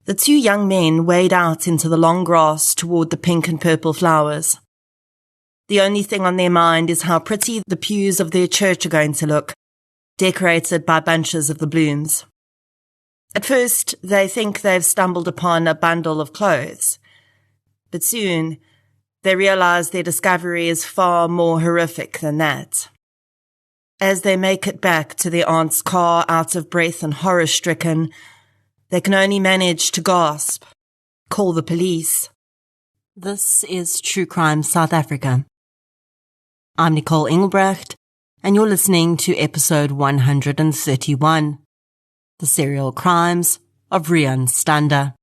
The two young men wade out into the long grass toward the pink and purple flowers. The only thing on their mind is how pretty the pews of their church are going to look, decorated by bunches of the blooms. At first, they think they've stumbled upon a bundle of clothes, but soon they realize their discovery is far more horrific than that. As they make it back to their aunt's car, out of breath and horror-stricken, they can only manage to gasp, call the police. This is True Crime South Africa. I'm Nicole Engelbrecht, and you're listening to episode 131, The Serial Crimes of Riaan Stander.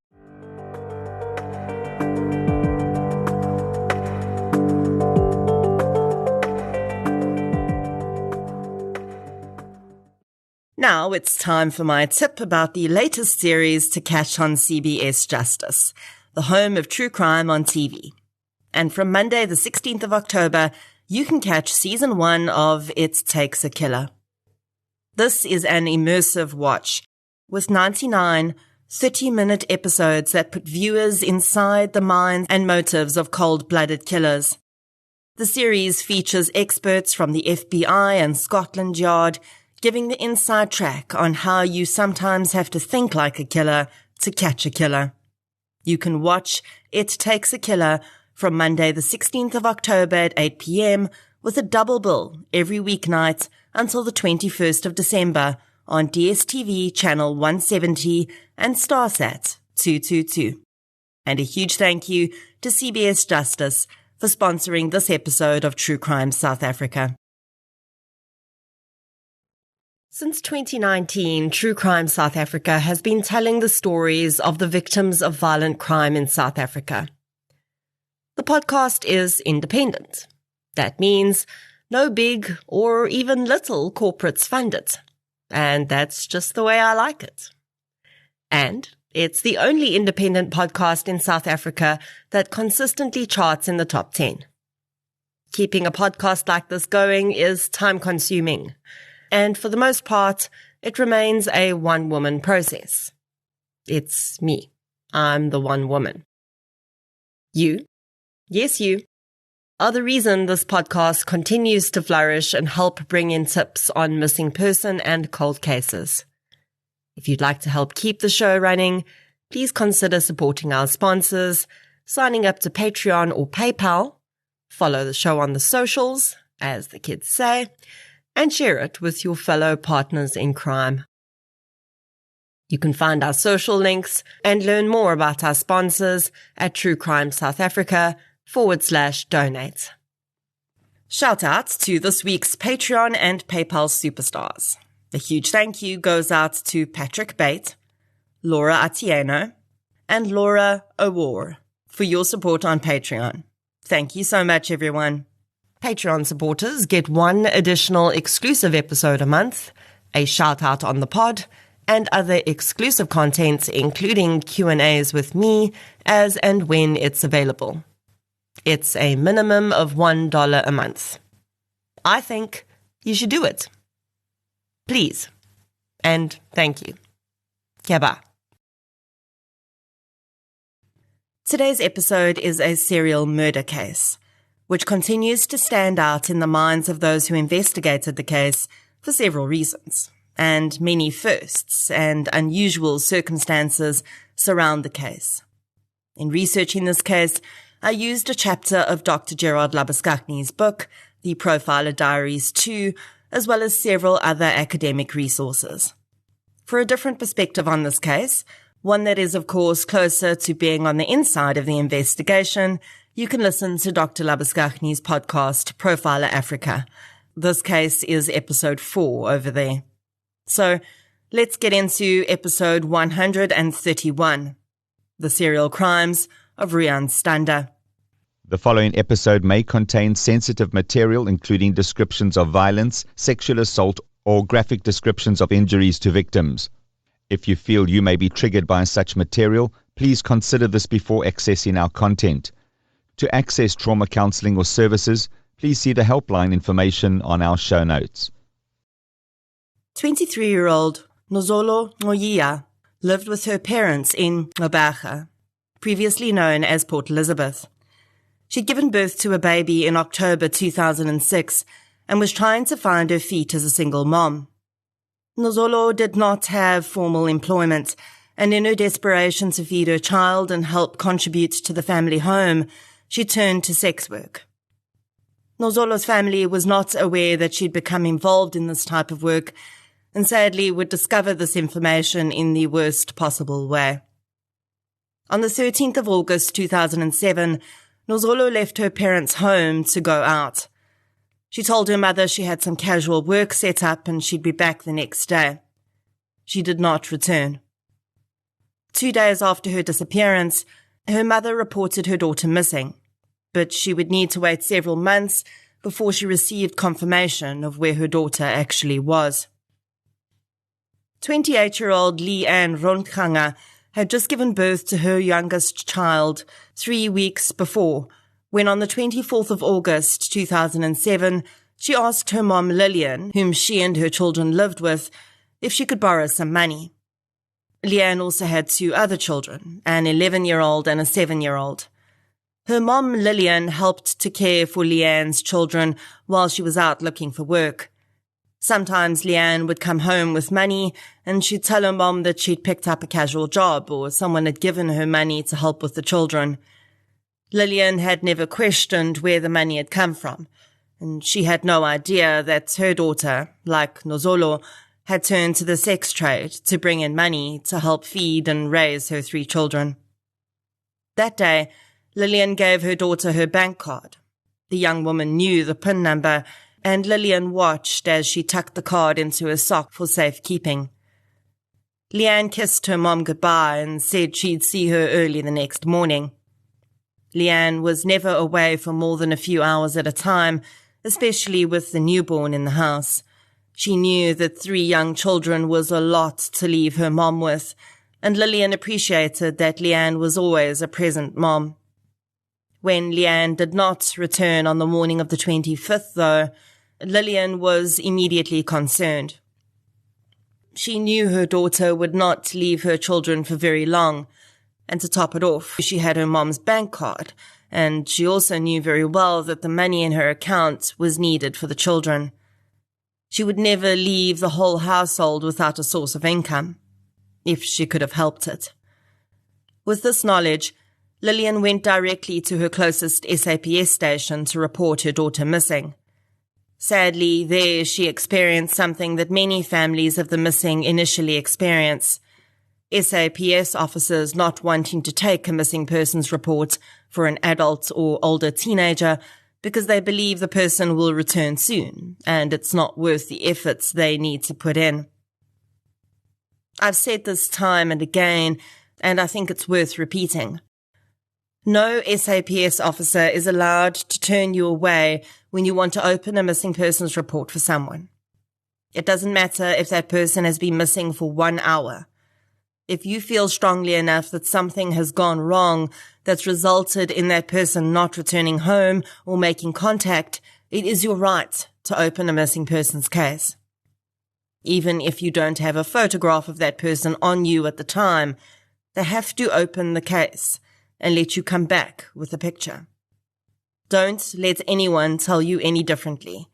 Now it's time for my tip about the latest series to catch on CBS Justice, the home of true crime on TV. And from Monday the 16th of October, you can catch season 1 of It Takes a Killer. This is an immersive watch with 99 30-minute episodes that put viewers inside the minds and motives of cold-blooded killers. The series features experts from the FBI and Scotland Yard, giving the inside track on how you sometimes have to think like a killer to catch a killer. You can watch It Takes a Killer from Monday the 16th of October at 8 p.m. with a double bill every weeknight until the 21st of December on DSTV channel 170 and Starsat 222. And a huge thank you to CBS Justice for sponsoring this episode of True Crime South Africa. Since 2019, True Crime South Africa has been telling the stories of the victims of violent crime in South Africa. The podcast is independent. That means no big or even little corporates fund it. And that's just the way I like it. And it's the only independent podcast in South Africa that consistently charts in the top 10. Keeping a podcast like this going is time-consuming. And for the most part, it remains a one-woman process. It's me. I'm the one woman. You, yes you, are the reason this podcast continues to flourish and help bring in tips on missing person and cold cases. If you'd like to help keep the show running, please consider supporting our sponsors, signing up to Patreon or PayPal, follow the show on the socials, as the kids say, and share it with your fellow partners in crime. You can find our social links and learn more about our sponsors at True Crime South Africa/donate. Shout out to this week's Patreon and PayPal superstars. A huge thank you goes out to Patrick Bate, Laura Atieno, and Laura Awar for your support on Patreon. Thank you so much, everyone. Patreon supporters get one additional exclusive episode a month, a shout-out on the pod, and other exclusive content, including Q&As with me as and when it's available. It's a minimum of $1 a month. I think you should do it. Please. And thank you. Keba. Today's episode is a serial murder case, which continues to stand out in the minds of those who investigated the case for several reasons, and many firsts and unusual circumstances surround the case. In researching this case, I used a chapter of Dr. Gerard Labuschagne book, The Profiler Diaries 2, as well as several other academic resources. For a different perspective on this case, one that is, of course, closer to being on the inside of the investigation, you can listen to Dr. Labuschagne's podcast, Profiler Africa. This case is episode 4 over there. So let's get into episode 131, The Serial Crimes of Riaan Stander. The following episode may contain sensitive material, including descriptions of violence, sexual assault, or graphic descriptions of injuries to victims. If you feel you may be triggered by such material, please consider this before accessing our content. To access trauma counseling or services, please see the helpline information on our show notes. 23-year-old Nozolo Moyiya lived with her parents in Obaga, previously known as Port Elizabeth. She'd given birth to a baby in October 2006 and was trying to find her feet as a single mom. Nozolo did not have formal employment, and in her desperation to feed her child and help contribute to the family home, she turned to sex work. Nozolo's family was not aware that she'd become involved in this type of work, and sadly would discover this information in the worst possible way. On the 13th of August 2007, Nozolo left her parents' home to go out. She told her mother she had some casual work set up and she'd be back the next day. She did not return. 2 days after her disappearance, her mother reported her daughter missing, but she would need to wait several months before she received confirmation of where her daughter actually was. 28-year-old Riaan Rondkanga had just given birth to her youngest child 3 weeks before, when on the 24th of August 2007, she asked her mom Lillian, whom she and her children lived with, if she could borrow some money. Riaan also had 2 other children, an 11-year-old and a 7-year-old. Her mom Lillian helped to care for Riaan's children while she was out looking for work. Sometimes Riaan would come home with money and she'd tell her mom that she'd picked up a casual job or someone had given her money to help with the children. Lillian had never questioned where the money had come from, and she had no idea that her daughter, like Nozolo, had turned to the sex trade to bring in money to help feed and raise her 3 children. That day, Lillian gave her daughter her bank card. The young woman knew the PIN number, and Lillian watched as she tucked the card into her sock for safekeeping. Riaan kissed her mom goodbye and said she'd see her early the next morning. Riaan was never away for more than a few hours at a time, especially with the newborn in the house. She knew that 3 young children was a lot to leave her mom with, and Lillian appreciated that Riaan was always a present mom. When Riaan did not return on the morning of the 25th, though, Lillian was immediately concerned. She knew her daughter would not leave her children for very long, and to top it off, she had her mom's bank card, and she also knew very well that the money in her account was needed for the children. She would never leave the whole household without a source of income, if she could have helped it. With this knowledge, Lillian went directly to her closest SAPS station to report her daughter missing. Sadly, there she experienced something that many families of the missing initially experience. SAPS officers not wanting to take a missing persons report for an adult or older teenager because they believe the person will return soon, and it's not worth the efforts they need to put in. I've said this time and again, and I think it's worth repeating. No SAPS officer is allowed to turn you away when you want to open a missing persons report for someone. It doesn't matter if that person has been missing for 1 hour. If you feel strongly enough that something has gone wrong that's resulted in that person not returning home or making contact, it is your right to open a missing persons case. Even if you don't have a photograph of that person on you at the time, they have to open the case and let you come back with a picture. Don't let anyone tell you any differently,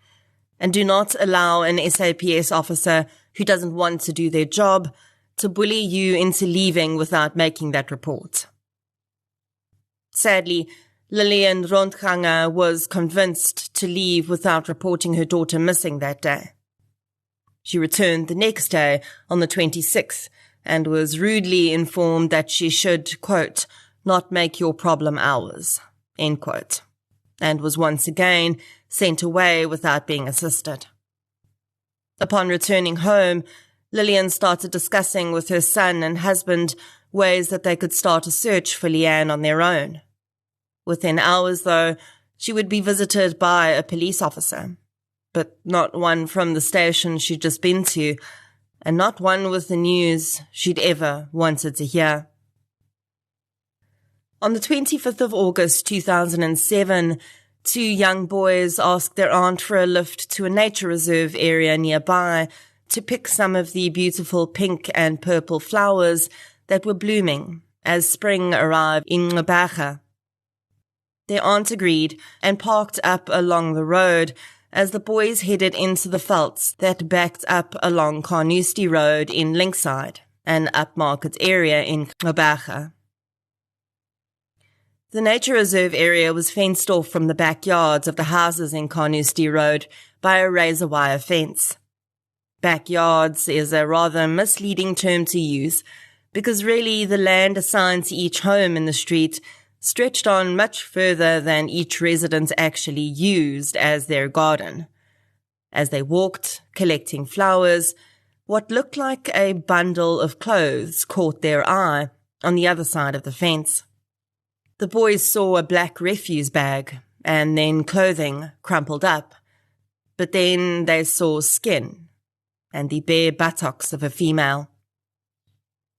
and do not allow an SAPS officer who doesn't want to do their job to bully you into leaving without making that report. Sadly, Lillian Rondkanga was convinced to leave without reporting her daughter missing that day. She returned the next day on the 26th and was rudely informed that she should, quote, not make your problem ours, end quote, and was once again sent away without being assisted. Upon returning home, Lillian started discussing with her son and husband ways that they could start a search for Riaan on their own. Within hours, though, she would be visited by a police officer, but not one from the station she'd just been to, and not one with the news she'd ever wanted to hear. On the 25th of August 2007, 2 young boys asked their aunt for a lift to a nature reserve area nearby to pick some of the beautiful pink and purple flowers that were blooming as spring arrived in Ngqeberha. Their aunt agreed and parked up along the road as the boys headed into the veldts that backed up along Carnoustie Road in Linkside, an upmarket area in Ngqeberha. The nature reserve area was fenced off from the backyards of the houses in Carnoustie Road by a razor wire fence. Backyards is a rather misleading term to use because really the land assigned to each home in the street stretched on much further than each resident actually used as their garden. As they walked, collecting flowers, what looked like a bundle of clothes caught their eye on the other side of the fence. The boys saw a black refuse bag and then clothing crumpled up, but then they saw skin and the bare buttocks of a female.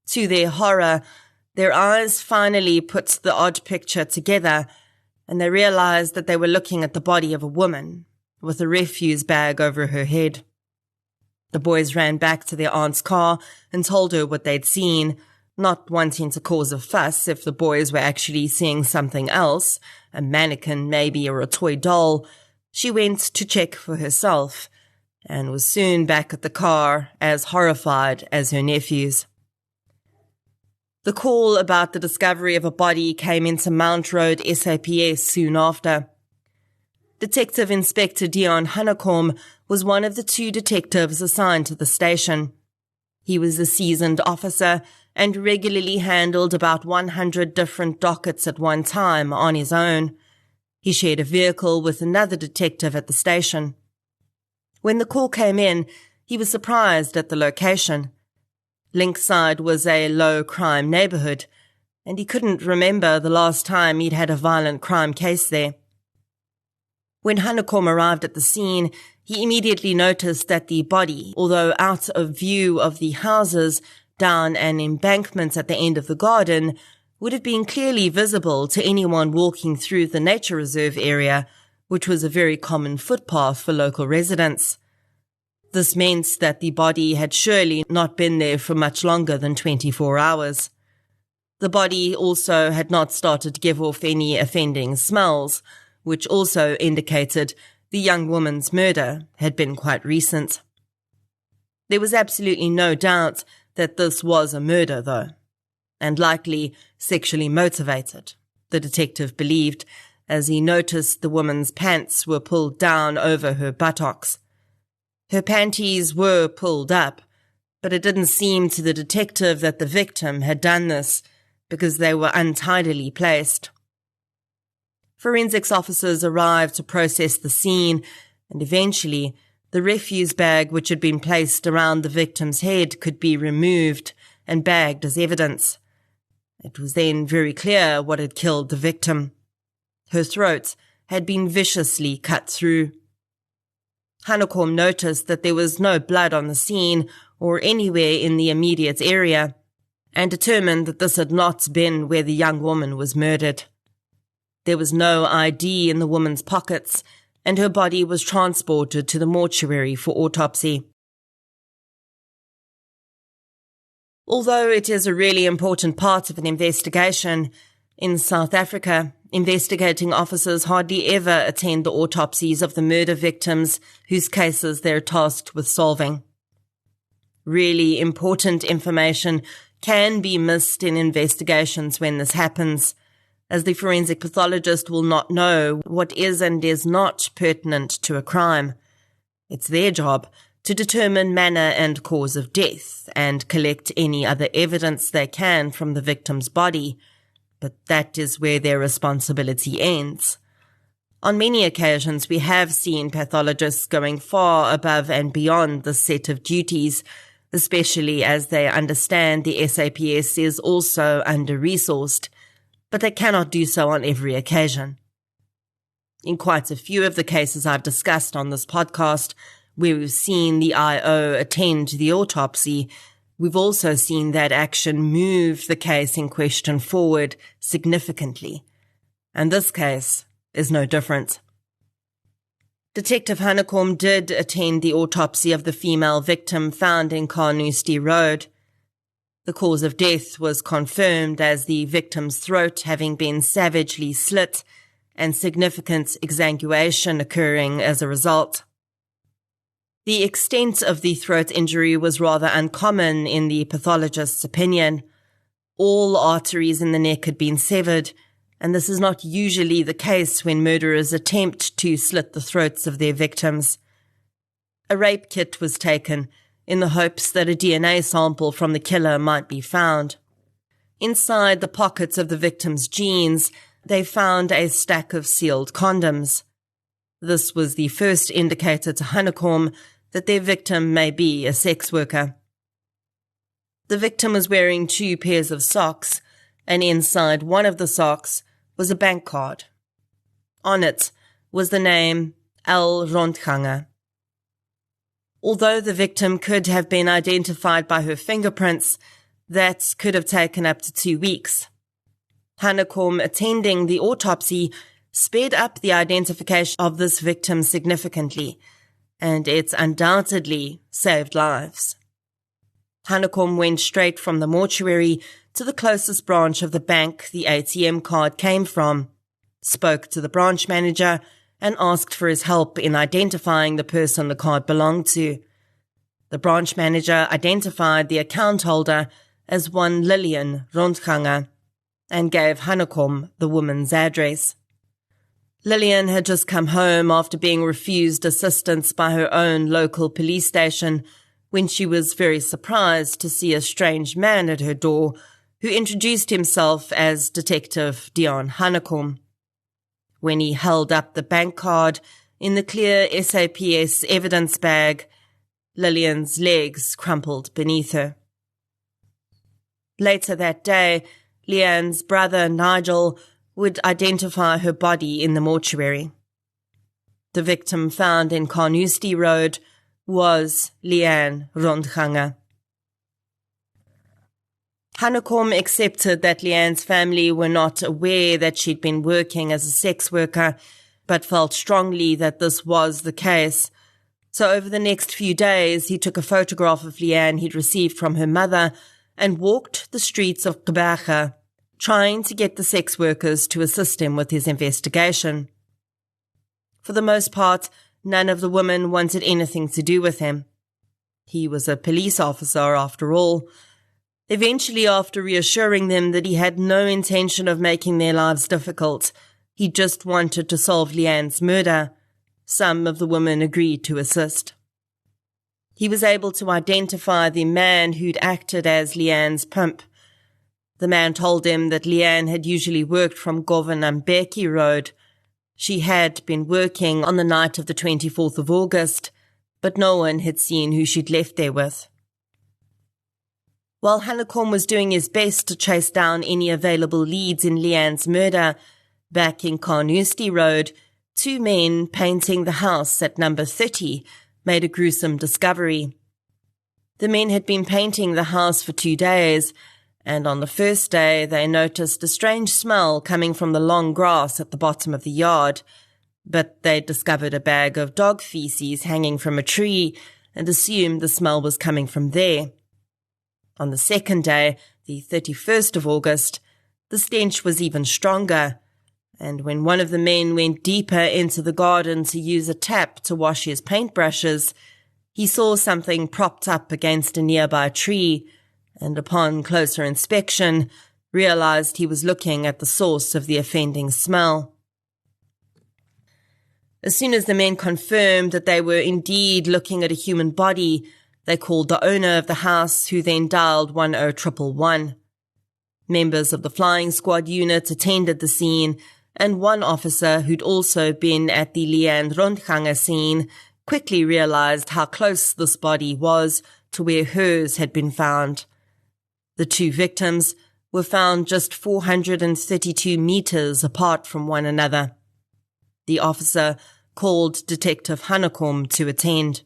To their horror, their eyes finally put the odd picture together, and they realized that they were looking at the body of a woman with a refuse bag over her head. The boys ran back to their aunt's car and told her what they'd seen, not wanting to cause a fuss if the boys were actually seeing something else, a mannequin maybe or a toy doll. She went to check for herself and was soon back at the car as horrified as her nephews. The call about the discovery of a body came into Mount Road SAPS soon after. Detective Inspector Dion Hanekom was one of the 2 detectives assigned to the station. He was a seasoned officer and regularly handled about 100 different dockets at one time on his own. He shared a vehicle with another detective at the station. When the call came in, he was surprised at the location. Linkside was a low-crime neighbourhood, and he couldn't remember the last time he'd had a violent crime case there. When Hanekom arrived at the scene, he immediately noticed that the body, although out of view of the houses down an embankment at the end of the garden, would have been clearly visible to anyone walking through the nature reserve area, which was a very common footpath for local residents. This meant that the body had surely not been there for much longer than 24 hours. The body also had not started to give off any offending smells, which also indicated the young woman's murder had been quite recent. There was absolutely no doubt that this was a murder, though, and likely sexually motivated, the detective believed, as he noticed the woman's pants were pulled down over her buttocks. Her panties were pulled up, but it didn't seem to the detective that the victim had done this because they were untidily placed. Forensics officers arrived to process the scene, and eventually the refuse bag which had been placed around the victim's head could be removed and bagged as evidence. It was then very clear what had killed the victim. Her throat had been viciously cut through. Hanekom noticed that there was no blood on the scene or anywhere in the immediate area, and determined that this had not been where the young woman was murdered. There was no ID in the woman's pockets, and her body was transported to the mortuary for autopsy. Although it is a really important part of an investigation, in South Africa, investigating officers hardly ever attend the autopsies of the murder victims whose cases they're tasked with solving. Really important information can be missed in investigations when this happens, as the forensic pathologist will not know what is and is not pertinent to a crime. It's their job to determine manner and cause of death and collect any other evidence they can from the victim's body, but that is where their responsibility ends. On many occasions, we have seen pathologists going far above and beyond this set of duties, especially as they understand the SAPS is also under-resourced, but they cannot do so on every occasion. In quite a few of the cases I've discussed on this podcast, where we've seen the IO attend the autopsy, we've also seen that action move the case in question forward significantly. And this case is no different. Detective Hanekom did attend the autopsy of the female victim found in Carnoustie Road. The cause of death was confirmed as the victim's throat having been savagely slit and significant exsanguation occurring as a result. The extent of the throat injury was rather uncommon in the pathologist's opinion. All arteries in the neck had been severed, and this is not usually the case when murderers attempt to slit the throats of their victims. A rape kit was taken in the hopes that a DNA sample from the killer might be found. Inside the pockets of the victim's jeans, they found a stack of sealed condoms. This was the first indicator to Hanekom that their victim may be a sex worker. The victim was wearing 2 pairs of socks, and inside one of the socks was a bank card. On it was the name L. Rondganger. Although the victim could have been identified by her fingerprints, that could have taken up to 2 weeks. Hanekom attending the autopsy sped up the identification of this victim significantly, and it undoubtedly saved lives. Hanekom went straight from the mortuary to the closest branch of the bank the ATM card came from, spoke to the branch manager, and asked for his help in identifying the person the card belonged to. The branch manager identified the account holder as one Lillian Rondganger and gave Hanekom the woman's address. Lillian had just come home after being refused assistance by her own local police station when she was very surprised to see a strange man at her door who introduced himself as Detective Riaan Hanekom. When he held up the bank card in the clear SAPS evidence bag, Lillian's legs crumpled beneath her. Later that day, Leanne's brother Nigel would identify her body in the mortuary. The victim found in Carnoustie Road was Leanne Rondganger. Hanekom accepted that Leanne's family were not aware that she'd been working as a sex worker, but felt strongly that this was the case. So over the next few days, he took a photograph of Leanne he'd received from her mother and walked the streets of Gqeberha, trying to get the sex workers to assist him with his investigation. For the most part, none of the women wanted anything to do with him. He was a police officer, after all. Eventually, after reassuring them that he had no intention of making their lives difficult, he just wanted to solve Leanne's murder, some of the women agreed to assist. He was able to identify the man who'd acted as Leanne's pimp. The man told him that Leanne had usually worked from Govan-Mbeki Road. She had been working on the night of the 24th of August, but no one had seen who she'd left there with. While Hanekom was doing his best to chase down any available leads in Leanne's murder, back in Carnoustie Road, 2 men painting the house at number 30 made a gruesome discovery. The men had been painting the house for 2 days, and on the first day they noticed a strange smell coming from the long grass at the bottom of the yard, but they discovered a bag of dog feces hanging from a tree and assumed the smell was coming from there. On the second day, the 31st of August, the stench was even stronger, and when one of the men went deeper into the garden to use a tap to wash his paintbrushes, he saw something propped up against a nearby tree, and upon closer inspection, realized he was looking at the source of the offending smell. As soon as the men confirmed that they were indeed looking at a human body, they called the owner of the house, who then dialed 10111. Members of the flying squad unit attended the scene, and one officer who'd also been at the Leanne Rondganger scene quickly realized how close this body was to where hers had been found. The 2 victims were found just 432 meters apart from one another. The officer called Detective Hanekom to attend.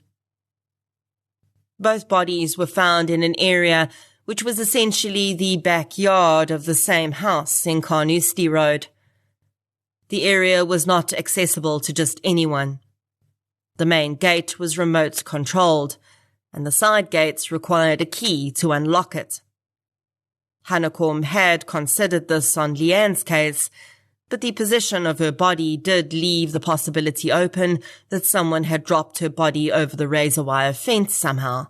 Both bodies were found in an area which was essentially the backyard of the same house in Carnoustie Road. The area was not accessible to just anyone. The main gate was remote controlled, and the side gates required a key to unlock it. Hanekom had considered this on Riaan's case, but the position of her body did leave the possibility open that someone had dropped her body over the razor wire fence somehow.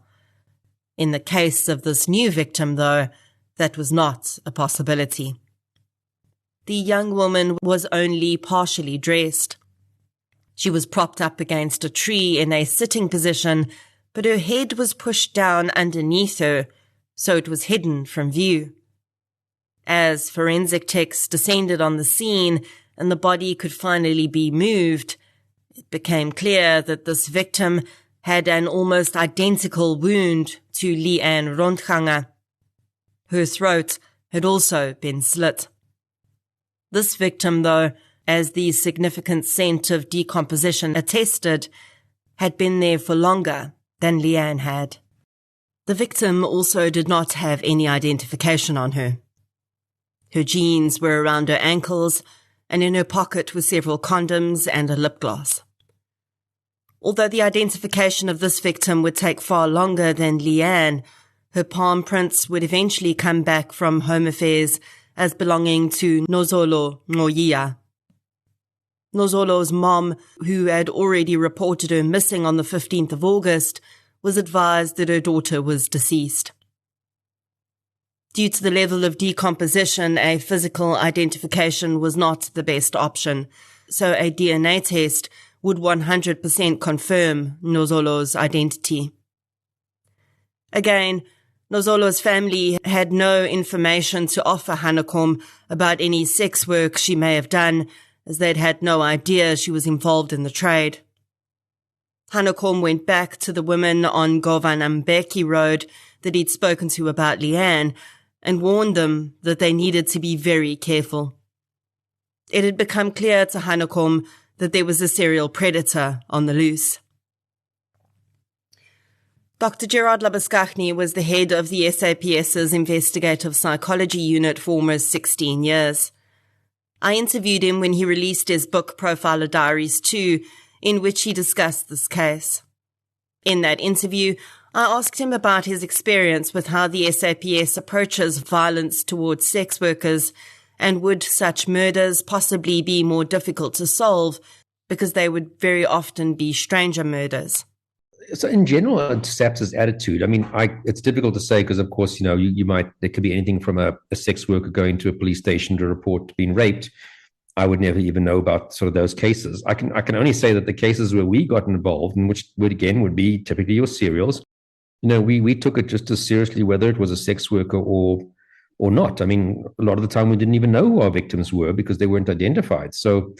In the case of this new victim, though, that was not a possibility. The young woman was only partially dressed. She was propped up against a tree in a sitting position, but her head was pushed down underneath her, so it was hidden from view. As forensic techs descended on the scene and the body could finally be moved, it became clear that this victim had an almost identical wound to Riaan Rondganger. Her throat had also been slit. This victim, though, as the significant scent of decomposition attested, had been there for longer than Riaan had. The victim also did not have any identification on her. Her jeans were around her ankles, and in her pocket were several condoms and a lip gloss. Although the identification of this victim would take far longer than Riaan, her palm prints would eventually come back from Home Affairs as belonging to Nozolo Ngoyiya. Nozolo's mom, who had already reported her missing on the 15th of August, was advised that her daughter was deceased. Due to the level of decomposition, a physical identification was not the best option, so a DNA test would 100% confirm Nozolo's identity. Again, Nozolo's family had no information to offer Hanekom about any sex work she may have done, as they'd had no idea she was involved in the trade. Hanekom went back to the women on Govan Mbeki Road that he'd spoken to about Riaan and warned them that they needed to be very careful. It had become clear to Hanekom that there was a serial predator on the loose. Dr. Gerard Labuskaghni was the head of the SAPS's investigative psychology unit for almost 16 years. I interviewed him when he released his book Profiler Diaries 2, in which he discussed this case. In that interview, I asked him about his experience with how the SAPS approaches violence towards sex workers, and would such murders possibly be more difficult to solve because they would very often be stranger murders. So in general, SAPS's attitude, I mean, it's difficult to say because, of course, there could be anything from a sex worker going to a police station to report being raped. I would never even know about sort of those cases. I can only say that the cases where we got involved, and which would be typically your serials, we took it just as seriously whether it was a sex worker or not. I mean, a lot of the time we didn't even know who our victims were because they weren't identified. So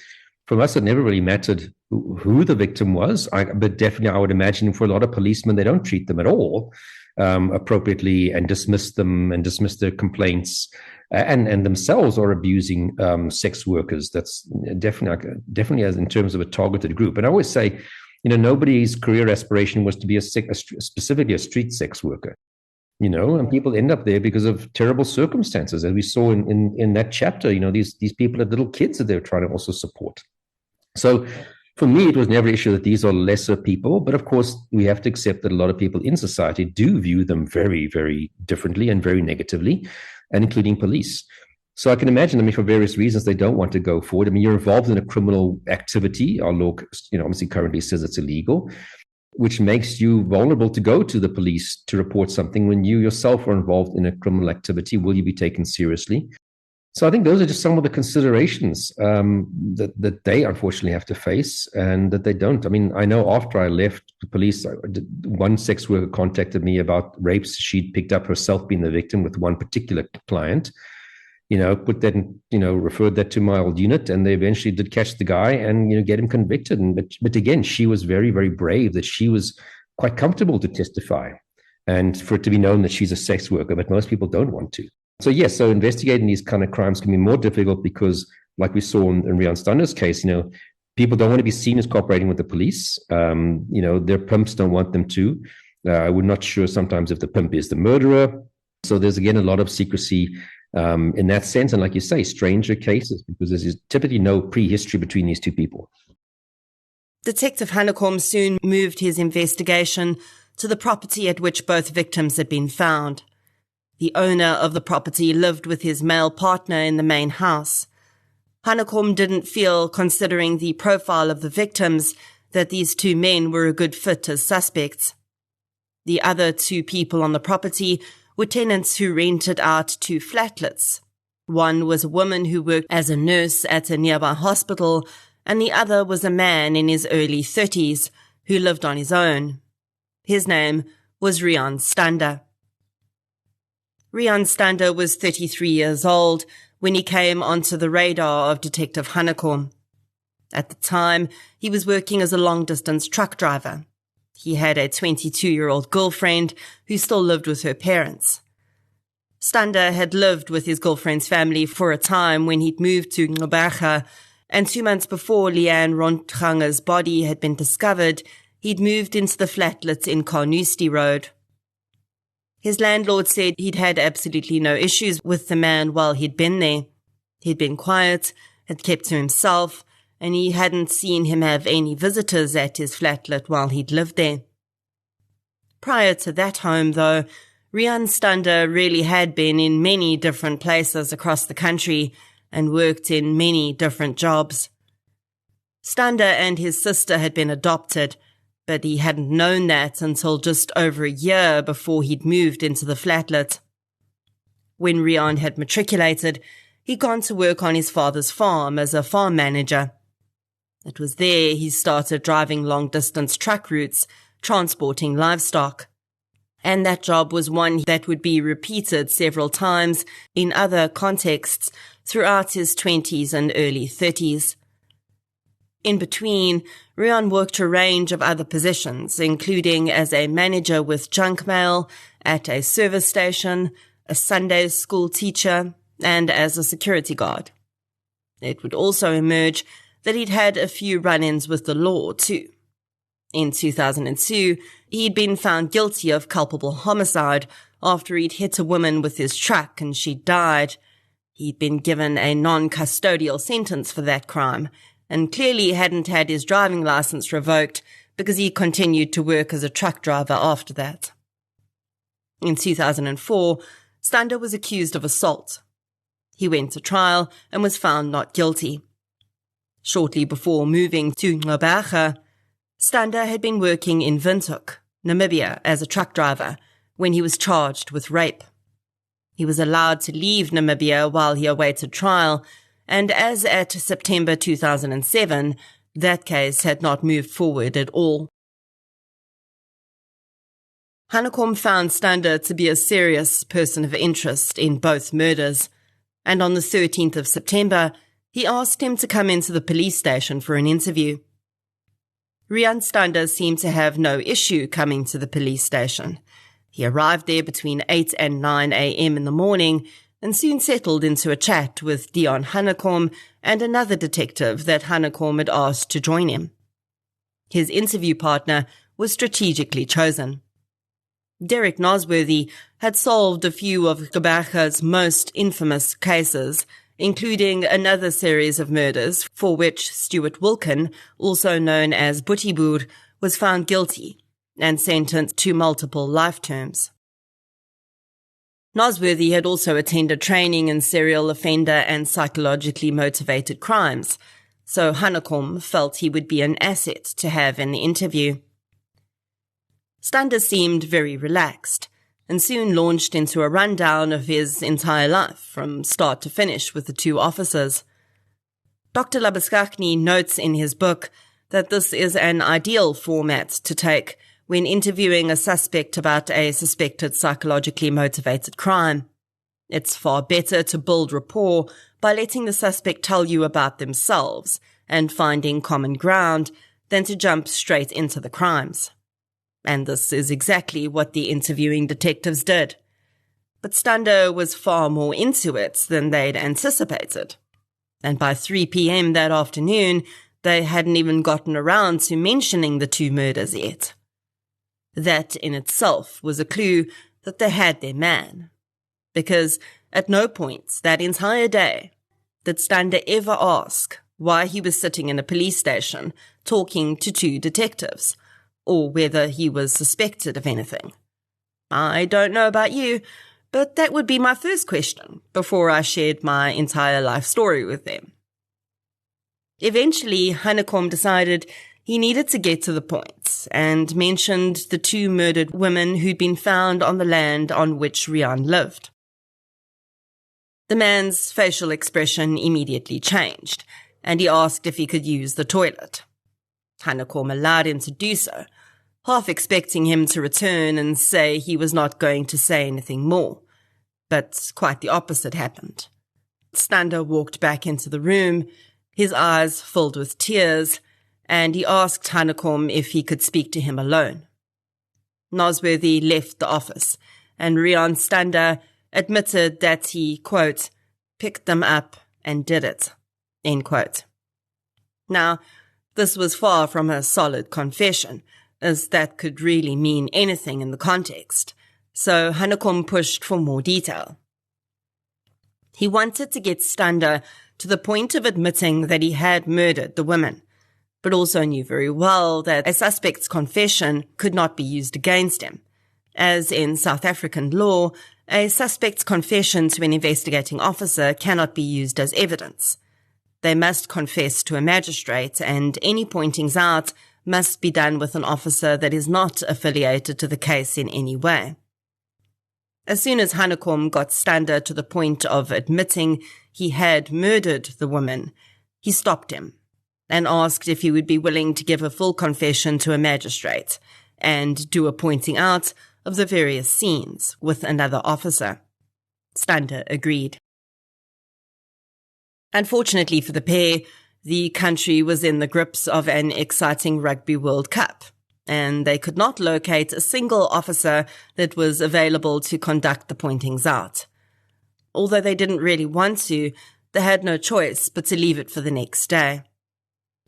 for us, it never really mattered who the victim was. But definitely, I would imagine for a lot of policemen, they don't treat them at all appropriately and dismiss them and dismiss their complaints. And themselves are abusing sex workers. That's definitely as in terms of a targeted group. And I always say, nobody's career aspiration was to be specifically a street sex worker. And people end up there because of terrible circumstances, as we saw in that chapter. These people had little kids that they're trying to also support. So for me, it was never an issue that these are lesser people. But of course, we have to accept that a lot of people in society do view them very, very differently and very negatively, and including police. So I can imagine, for various reasons, they don't want to go forward. You're involved in a criminal activity. Our law, obviously currently says it's illegal, which makes you vulnerable to go to the police to report something when you yourself are involved in a criminal activity. Will you be taken seriously? So I think those are just some of the considerations that they unfortunately have to face, and that they don't. I know after I left the police, one sex worker contacted me about rapes she'd picked up herself being the victim with one particular client. Put that referred that to my old unit, and they eventually did catch the guy and, get him convicted. But again, she was very, very brave that she was quite comfortable to testify and for it to be known that she's a sex worker, but most people don't want to. So yes, so investigating these kind of crimes can be more difficult because, like we saw in Riaan Stander's case, people don't want to be seen as cooperating with the police. Their pimps don't want them to. We're not sure sometimes if the pimp is the murderer. So there's, again, a lot of secrecy in that sense. And like you say, stranger cases, because there's typically no prehistory between these two people. Detective Hanekom soon moved his investigation to the property at which both victims had been found. The owner of the property lived with his male partner in the main house. Hanekom didn't feel, considering the profile of the victims, that these two men were a good fit as suspects. The other two people on the property were tenants who rented out two flatlets. One was a woman who worked as a nurse at a nearby hospital, and the other was a man in his early 30s who lived on his own. His name was Riaan Stander. Riaan Stander was 33 years old when he came onto the radar of Detective Hanekom. At the time, he was working as a long-distance truck driver. He had a 22-year-old girlfriend who still lived with her parents. Stander had lived with his girlfriend's family for a time when he'd moved to Gqeberha, and 2 months before Riaan Rontanger's body had been discovered, he'd moved into the flatlet in Carnoustie Road. His landlord said he'd had absolutely no issues with the man while he'd been there. He'd been quiet, had kept to himself, and he hadn't seen him have any visitors at his flatlet while he'd lived there. Prior to that home, though, Riaan Stander really had been in many different places across the country and worked in many different jobs. Stander and his sister had been adopted, but he hadn't known that until just over a year before he'd moved into the flatlet. When Riaan had matriculated, he'd gone to work on his father's farm as a farm manager. It was there he started driving long-distance truck routes, transporting livestock. And that job was one that would be repeated several times in other contexts throughout his 20s and early 30s. In between, Riaan worked a range of other positions, including as a manager with junk mail, at a service station, a Sunday school teacher, and as a security guard. It would also emerge that he'd had a few run-ins with the law, too. In 2002, he'd been found guilty of culpable homicide after he'd hit a woman with his truck and she died. He'd been given a non-custodial sentence for that crime, and clearly hadn't had his driving license revoked because he continued to work as a truck driver after that. In 2004, Stander was accused of assault. He went to trial and was found not guilty. Shortly before moving to Gqeberha, Stander had been working in Windhoek, Namibia, as a truck driver when he was charged with rape. He was allowed to leave Namibia while he awaited trial, and as at September 2007, that case had not moved forward at all. Hanekom found Stander to be a serious person of interest in both murders, and on the 13th of September, he asked him to come into the police station for an interview. Riaan Stander seemed to have no issue coming to the police station. He arrived there between 8 and 9 a.m. in the morning and soon settled into a chat with Dion Hanekom and another detective that Hanekom had asked to join him. His interview partner was strategically chosen. Derek Nosworthy had solved a few of Gqeberha's most infamous cases, including another series of murders for which Stuart Wilkin, also known as Boetieboer, was found guilty and sentenced to multiple life terms. Nosworthy had also attended training in serial offender and psychologically motivated crimes, so Hanekom felt he would be an asset to have in the interview. Stander seemed very relaxed, and soon launched into a rundown of his entire life from start to finish with the two officers. Dr. Labuschagne notes in his book that this is an ideal format to take when interviewing a suspect about a suspected psychologically motivated crime. It's far better to build rapport by letting the suspect tell you about themselves and finding common ground than to jump straight into the crimes. And this is exactly what the interviewing detectives did. But Stander was far more into it than they'd anticipated. And by 3 p.m. that afternoon, they hadn't even gotten around to mentioning the two murders yet. That in itself was a clue that they had their man. Because at no point that entire day did Stander ever ask why he was sitting in a police station talking to two detectives, or whether he was suspected of anything. I don't know about you, but that would be my first question before I shared my entire life story with them. Eventually, Hanekom decided he needed to get to the point and mentioned the two murdered women who'd been found on the land on which Riaan lived. The man's facial expression immediately changed, and he asked if he could use the toilet. Hanekom allowed him to do so, half expecting him to return and say he was not going to say anything more. But quite the opposite happened. Stander walked back into the room, his eyes filled with tears, and he asked Hanekom if he could speak to him alone. Nosworthy left the office, and Riaan Stander admitted that he, quote, picked them up and did it, end quote. Now, this was far from a solid confession, as that could really mean anything in the context, so Hanekom pushed for more detail. He wanted to get Stander to the point of admitting that he had murdered the women, but also knew very well that a suspect's confession could not be used against him, as in South African law, a suspect's confession to an investigating officer cannot be used as evidence. They must confess to a magistrate, and any pointings out must be done with an officer that is not affiliated to the case in any way. As soon as Hanekom got Stander to the point of admitting he had murdered the woman, he stopped him and asked if he would be willing to give a full confession to a magistrate and do a pointing out of the various scenes with another officer. Stander agreed. Unfortunately for the pair, the country was in the grips of an exciting Rugby World Cup, and they could not locate a single officer that was available to conduct the pointings out. Although they didn't really want to, they had no choice but to leave it for the next day.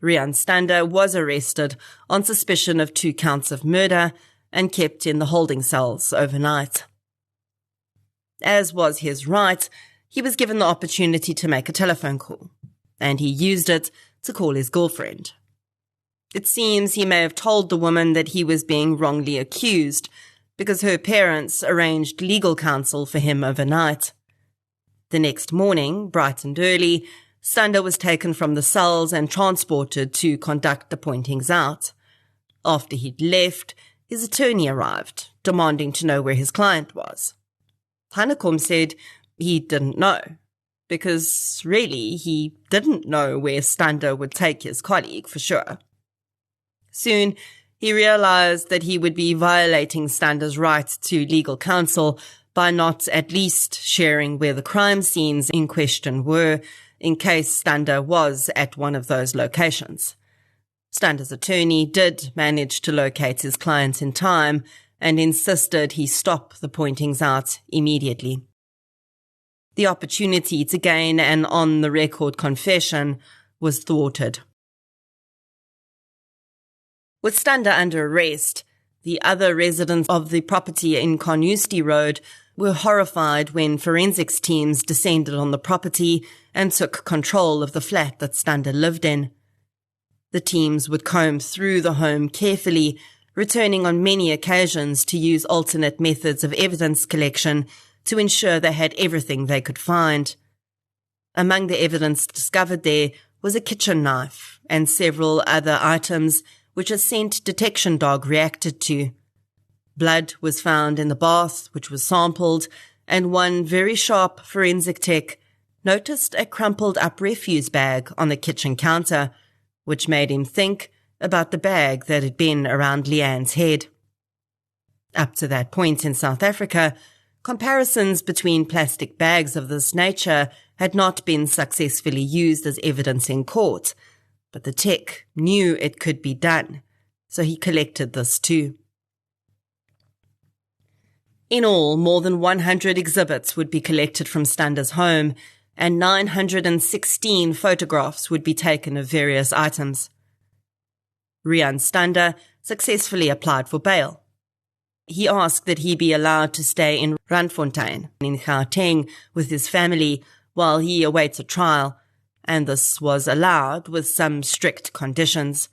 Riaan Stander was arrested on suspicion of 2 counts of murder and kept in the holding cells overnight. As was his right, he was given the opportunity to make a telephone call, and he used it to call his girlfriend. It seems he may have told the woman that he was being wrongly accused because her parents arranged legal counsel for him overnight. The next morning, bright and early, Stander was taken from the cells and transported to conduct the pointings out. After he'd left, his attorney arrived, demanding to know where his client was. Hanekom said he didn't know, because really he didn't know where Stander would take his colleague for sure. Soon, he realized that he would be violating Stander's right to legal counsel by not at least sharing where the crime scenes in question were, in case Stander was at one of those locations. Stander's attorney did manage to locate his client in time and insisted he stop the pointings out immediately. The opportunity to gain an on-the-record confession was thwarted. With Stander under arrest, the other residents of the property in Carnoustie Road were horrified when forensics teams descended on the property and took control of the flat that Stander lived in. The teams would comb through the home carefully, returning on many occasions to use alternate methods of evidence collection to ensure they had everything they could find. Among the evidence discovered there was a kitchen knife and several other items which a scent detection dog reacted to. Blood was found in the bath, which was sampled, and one very sharp forensic tech noticed a crumpled up refuse bag on the kitchen counter, which made him think about the bag that had been around Leanne's head. Up to that point in South Africa, comparisons between plastic bags of this nature had not been successfully used as evidence in court, but the tech knew it could be done, so he collected this too. In all, more than 100 exhibits would be collected from Stander's home, and 916 photographs would be taken of various items. Riaan Stander successfully applied for bail. He asked that he be allowed to stay in Randfontein in Gauteng with his family while he awaits a trial, and this was allowed with some strict conditions.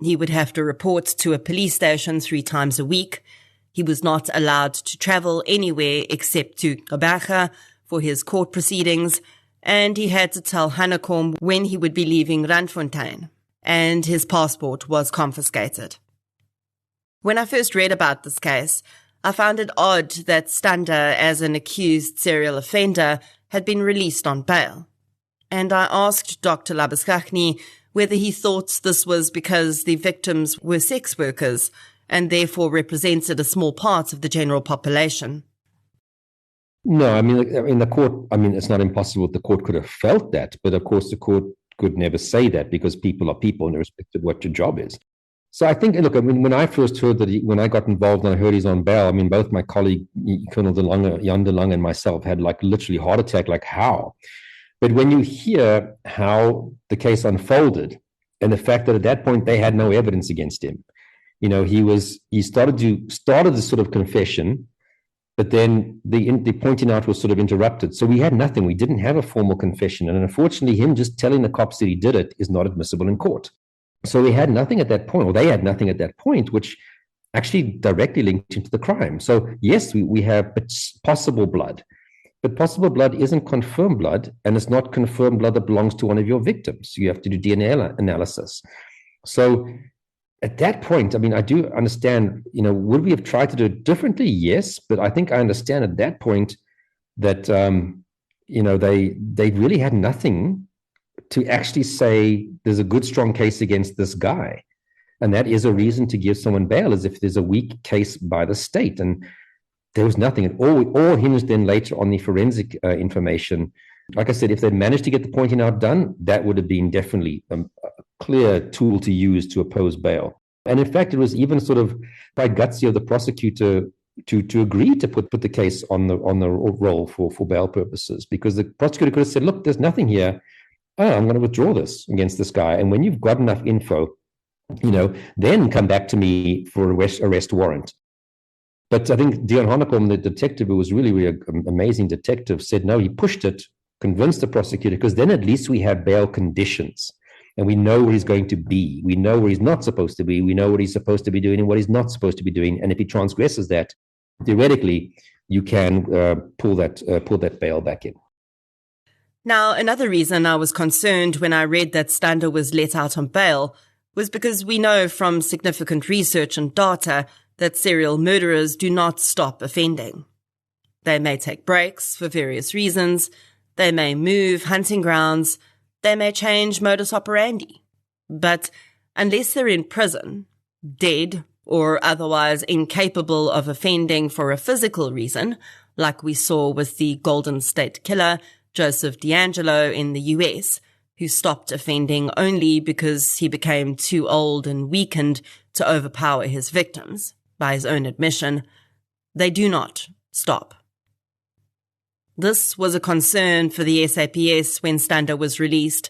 He would have to report to a police station 3 times a week. He was not allowed to travel anywhere except to Gqeberha for his court proceedings, and he had to tell Hanekom when he would be leaving Randfontein, and his passport was confiscated. When I first read about this case, I found it odd that Stander, as an accused serial offender, had been released on bail. And I asked Dr. Labuschagne whether he thought this was because the victims were sex workers and therefore represented a small part of the general population. No, I mean, the court, it's not impossible the court could have felt that, but of course the court could never say that because people are people and irrespective of what your job is. So I think, look, when I first heard that, when I got involved and I heard he's on bail, both my colleague, Colonel Jan de Lange and myself had literally heart attack, how? But when you hear how the case unfolded and the fact that at that point they had no evidence against him, he started this sort of confession, but then the pointing out was sort of interrupted. So we had nothing. We didn't have a formal confession. And unfortunately, him just telling the cops that he did it is not admissible in court. So we had nothing at that point, or they had nothing at that point, which actually directly linked into the crime. So yes, we have possible blood, but possible blood isn't confirmed blood, and it's not confirmed blood that belongs to one of your victims. You have to do DNA analysis. So at that point, I do understand, would we have tried to do it differently? Yes, but I think I understand at that point that, they really had nothing to actually say there's a good, strong case against this guy. And that is a reason to give someone bail, as if there's a weak case by the state. And there was nothing. It all hinged then later on the forensic information. Like I said, if they'd managed to get the pointing out done, that would have been definitely a clear tool to use to oppose bail. And in fact, it was even sort of quite gutsy of the prosecutor to agree to put the case on the roll for bail purposes, because the prosecutor could have said, look, there's nothing here. I'm going to withdraw this against this guy. And when you've got enough info, then come back to me for arrest warrant. But I think Dion Hanekom, the detective, who was really an amazing detective, said, no, he pushed it, convinced the prosecutor, because then at least we have bail conditions and we know where he's going to be. We know where he's not supposed to be. We know what he's supposed to be doing and what he's not supposed to be doing. And if he transgresses that, theoretically, you can pull that bail back in. Now, another reason I was concerned when I read that Stander was let out on bail was because we know from significant research and data that serial murderers do not stop offending. They may take breaks for various reasons, they may move hunting grounds, they may change modus operandi. But unless they're in prison, dead, or otherwise incapable of offending for a physical reason, like we saw with the Golden State Killer, Joseph D'Angelo in the US, who stopped offending only because he became too old and weakened to overpower his victims, by his own admission, they do not stop. This was a concern for the SAPS when Stander was released,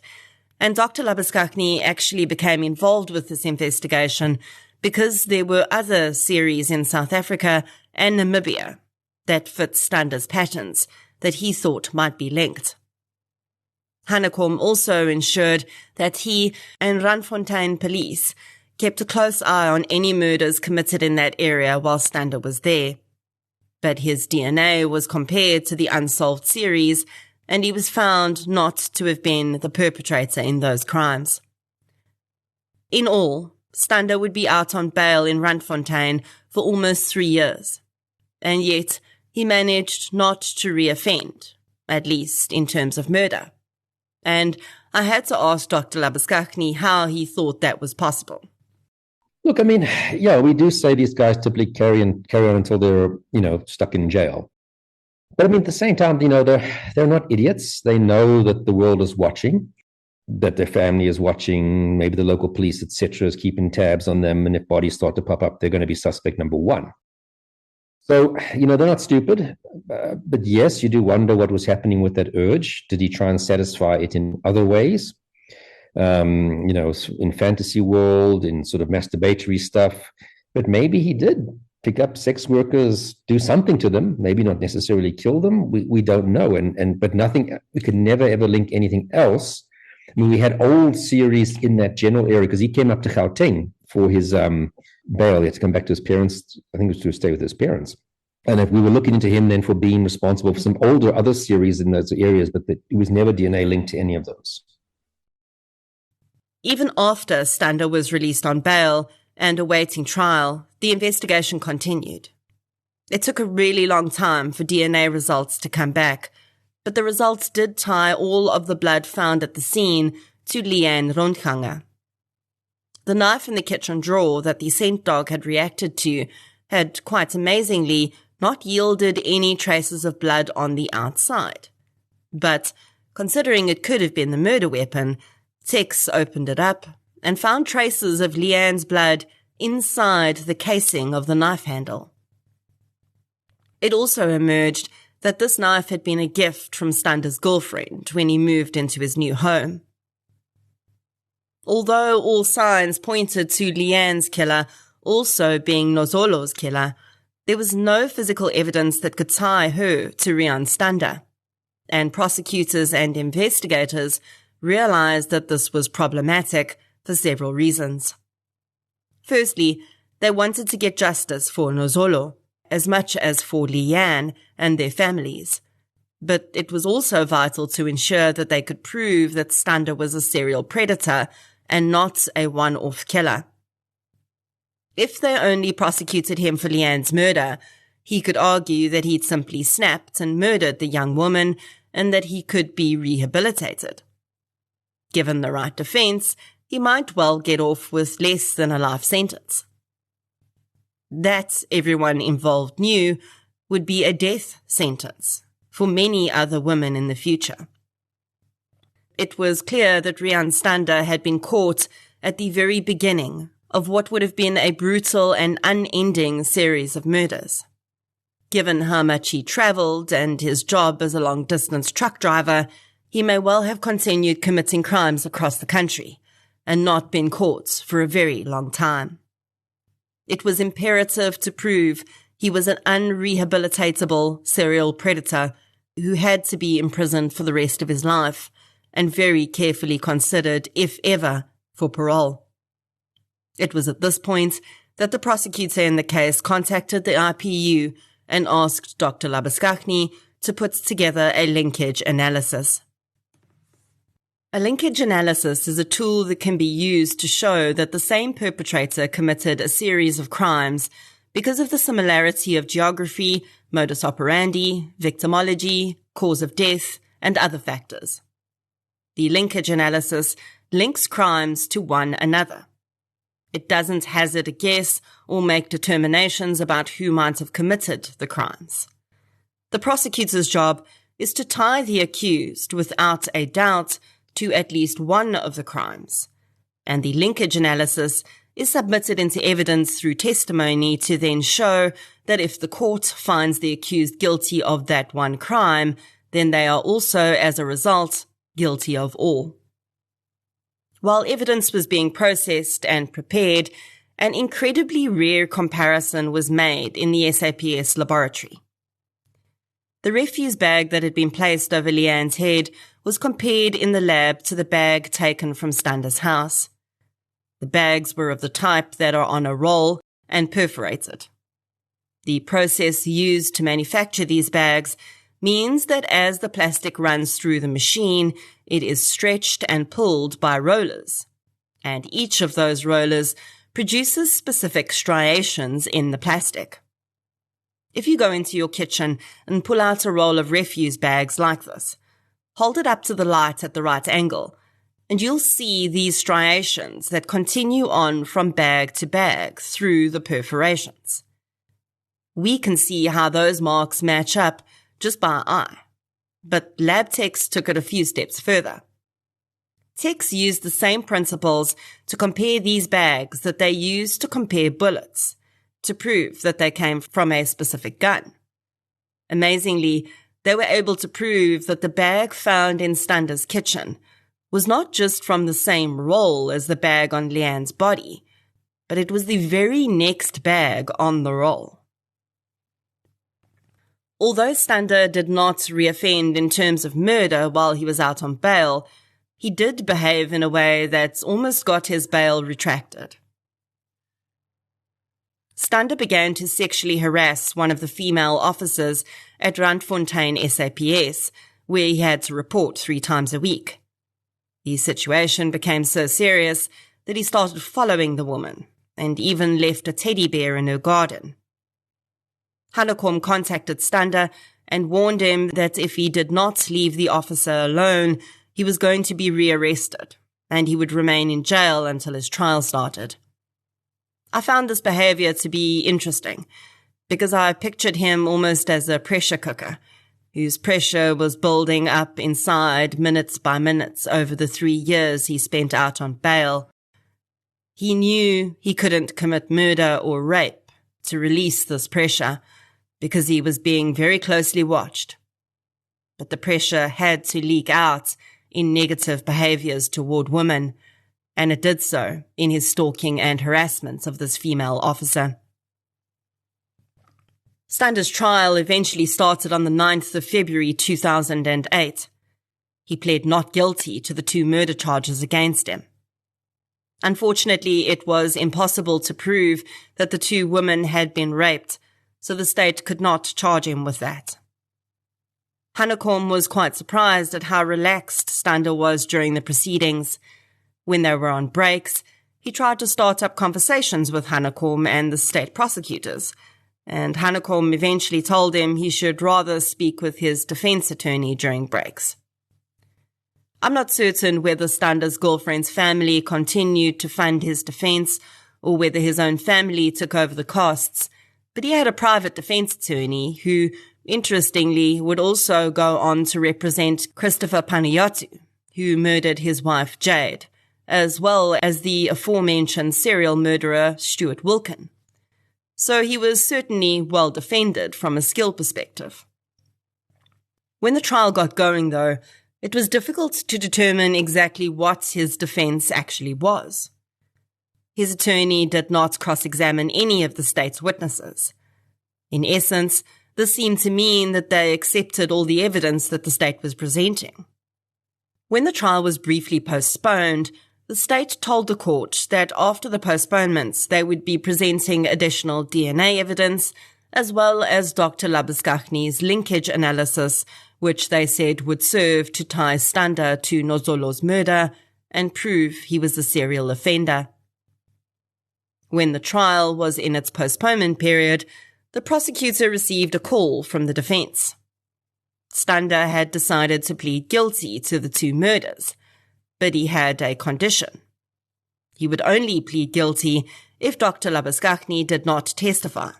and Dr. Labuschagne actually became involved with this investigation because there were other series in South Africa and Namibia that fit Stander's patterns that he thought might be linked. Hanekom also ensured that he and Randfontein police kept a close eye on any murders committed in that area while Stander was there. But his DNA was compared to the unsolved series, and he was found not to have been the perpetrator in those crimes. In all, Stander would be out on bail in Randfontein for almost 3 years, and yet he managed not to reoffend, at least in terms of murder. And I had to ask Dr. Labuschagne how he thought that was possible. Look, we do say these guys typically carry on until they're, stuck in jail. But at the same time, they're not idiots. They know that the world is watching, that their family is watching, maybe the local police, etc., is keeping tabs on them. And if bodies start to pop up, they're going to be suspect number one. So, they're not stupid. But yes, you do wonder what was happening with that urge. Did he try and satisfy it in other ways? In fantasy world, in sort of masturbatory stuff. But maybe he did pick up sex workers, do something to them, maybe not necessarily kill them. We don't know. But nothing, we could never ever link anything else I mean, we had old series in that general area because he came up to Gauteng for his bail. He had to come back to his parents. I think it was to stay with his parents. And if we were looking into him then for being responsible for some older other series in those areas, but it was never DNA linked to any of those. Even after Stander was released on bail and awaiting trial, the investigation continued. It took a really long time for DNA results to come back, but the results did tie all of the blood found at the scene to Riaan Rondganger. The knife in the kitchen drawer that the scent dog had reacted to had, quite amazingly, not yielded any traces of blood on the outside. But, considering it could have been the murder weapon, Tex opened it up and found traces of Riaan's blood inside the casing of the knife handle. It also emerged that this knife had been a gift from Stander's girlfriend when he moved into his new home. Although all signs pointed to Riaan's killer also being Nozolo's killer, there was no physical evidence that could tie her to Riaan Stander, and prosecutors and investigators realized that this was problematic for several reasons. Firstly, they wanted to get justice for Nozolo, as much as for Riaan and their families, but it was also vital to ensure that they could prove that Stander was a serial predator and not a one-off killer. If they only prosecuted him for Riaan's murder, he could argue that he'd simply snapped and murdered the young woman and that he could be rehabilitated. Given the right defense, he might well get off with less than a life sentence. That, everyone involved knew, would be a death sentence for many other women in the future. It was clear that Riaan Stander had been caught at the very beginning of what would have been a brutal and unending series of murders. Given how much he travelled and his job as a long-distance truck driver, he may well have continued committing crimes across the country and not been caught for a very long time. It was imperative to prove he was an unrehabilitatable serial predator who had to be imprisoned for the rest of his life and very carefully considered, if ever, for parole. It was at this point that the prosecutor in the case contacted the IPU and asked Dr. Labuskaghni to put together a linkage analysis. A linkage analysis is a tool that can be used to show that the same perpetrator committed a series of crimes because of the similarity of geography, modus operandi, victimology, cause of death, and other factors. The linkage analysis links crimes to one another. It doesn't hazard a guess or make determinations about who might have committed the crimes. The prosecutor's job is to tie the accused without a doubt to at least one of the crimes, and the linkage analysis is submitted into evidence through testimony to then show that if the court finds the accused guilty of that one crime, then they are also, as a result, guilty of all. While evidence was being processed and prepared, an incredibly rare comparison was made in the SAPS laboratory. The refuse bag that had been placed over Riaan's head was compared in the lab to the bag taken from Stander's house. The bags were of the type that are on a roll and perforated. The process used to manufacture these bags means that as the plastic runs through the machine, it is stretched and pulled by rollers, and each of those rollers produces specific striations in the plastic. If you go into your kitchen and pull out a roll of refuse bags like this, hold it up to the light at the right angle, and you'll see these striations that continue on from bag to bag through the perforations. We can see how those marks match up just by eye, but lab techs took it a few steps further. Techs used the same principles to compare these bags that they used to compare bullets, to prove that they came from a specific gun. Amazingly, they were able to prove that the bag found in Stander's kitchen was not just from the same roll as the bag on Riaan's body, but it was the very next bag on the roll. Although Stander did not reoffend in terms of murder while he was out on bail, he did behave in a way that's almost got his bail retracted. Stander began to sexually harass one of the female officers at Randfontein SAPS, where he had to report 3 times a week. The situation became so serious that he started following the woman and even left a teddy bear in her garden. Hanekom contacted Stander and warned him that if he did not leave the officer alone, he was going to be rearrested and he would remain in jail until his trial started. I found this behavior to be interesting because I pictured him almost as a pressure cooker, whose pressure was building up inside minutes by minutes over the 3 years he spent out on bail. He knew he couldn't commit murder or rape to release this pressure because he was being very closely watched. But the pressure had to leak out in negative behaviors toward women, and it did so in his stalking and harassment of this female officer. Stander's trial eventually started on the 9th of February 2008. He pled not guilty to the 2 murder charges against him. Unfortunately, it was impossible to prove that the 2 women had been raped, so the state could not charge him with that. Hanekom was quite surprised at how relaxed Stander was during the proceedings. When they were on breaks, he tried to start up conversations with Hanekom and the state prosecutors, and Hanekom eventually told him he should rather speak with his defense attorney during breaks. I'm not certain whether Stander's girlfriend's family continued to fund his defense or whether his own family took over the costs, but he had a private defense attorney who, interestingly, would also go on to represent Christopher Panayiotou, who murdered his wife Jade, as well as the aforementioned serial murderer Stuart Wilkin. So he was certainly well defended from a skill perspective. When the trial got going, though, it was difficult to determine exactly what his defense actually was. His attorney did not cross-examine any of the state's witnesses. In essence, this seemed to mean that they accepted all the evidence that the state was presenting. When the trial was briefly postponed, the state told the court that after the postponements, they would be presenting additional DNA evidence, as well as Dr. Labuskaghni's linkage analysis, which they said would serve to tie Stander to Nozolo's murder and prove he was a serial offender. When the trial was in its postponement period, the prosecutor received a call from the defense. Stander had decided to plead guilty to the 2 murders, but he had a condition. He would only plead guilty if Dr. Labuskaghni did not testify,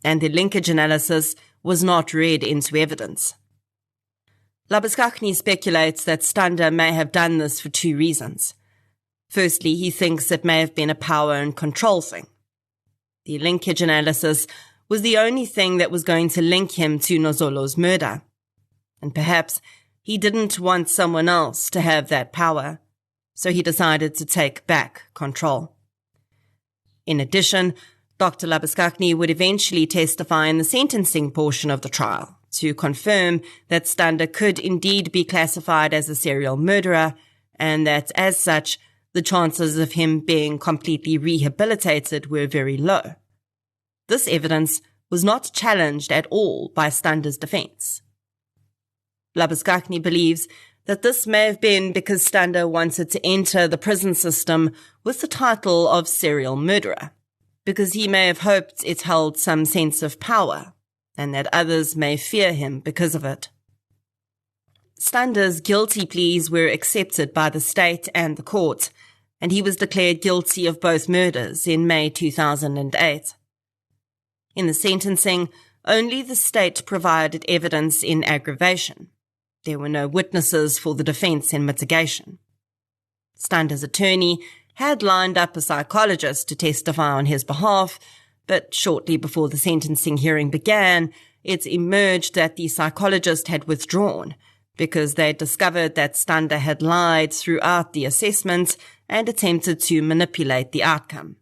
and the linkage analysis was not read into evidence. Labuskaghni speculates that Stander may have done this for 2 reasons. Firstly, he thinks it may have been a power and control thing. The linkage analysis was the only thing that was going to link him to Nozolo's murder, and perhaps he didn't want someone else to have that power, so he decided to take back control. In addition, Dr. Labuskaghni would eventually testify in the sentencing portion of the trial to confirm that Stander could indeed be classified as a serial murderer, and that, as such, the chances of him being completely rehabilitated were very low. This evidence was not challenged at all by Stander's defense. Labuskaghni believes that this may have been because Stander wanted to enter the prison system with the title of serial murderer, because he may have hoped it held some sense of power, and that others may fear him because of it. Stander's guilty pleas were accepted by the state and the court, and he was declared guilty of both murders in May 2008. In the sentencing, only the state provided evidence in aggravation. There were no witnesses for the defense in mitigation. Stander's attorney had lined up a psychologist to testify on his behalf, but shortly before the sentencing hearing began, it emerged that the psychologist had withdrawn because they discovered that Stander had lied throughout the assessment and attempted to manipulate the outcome.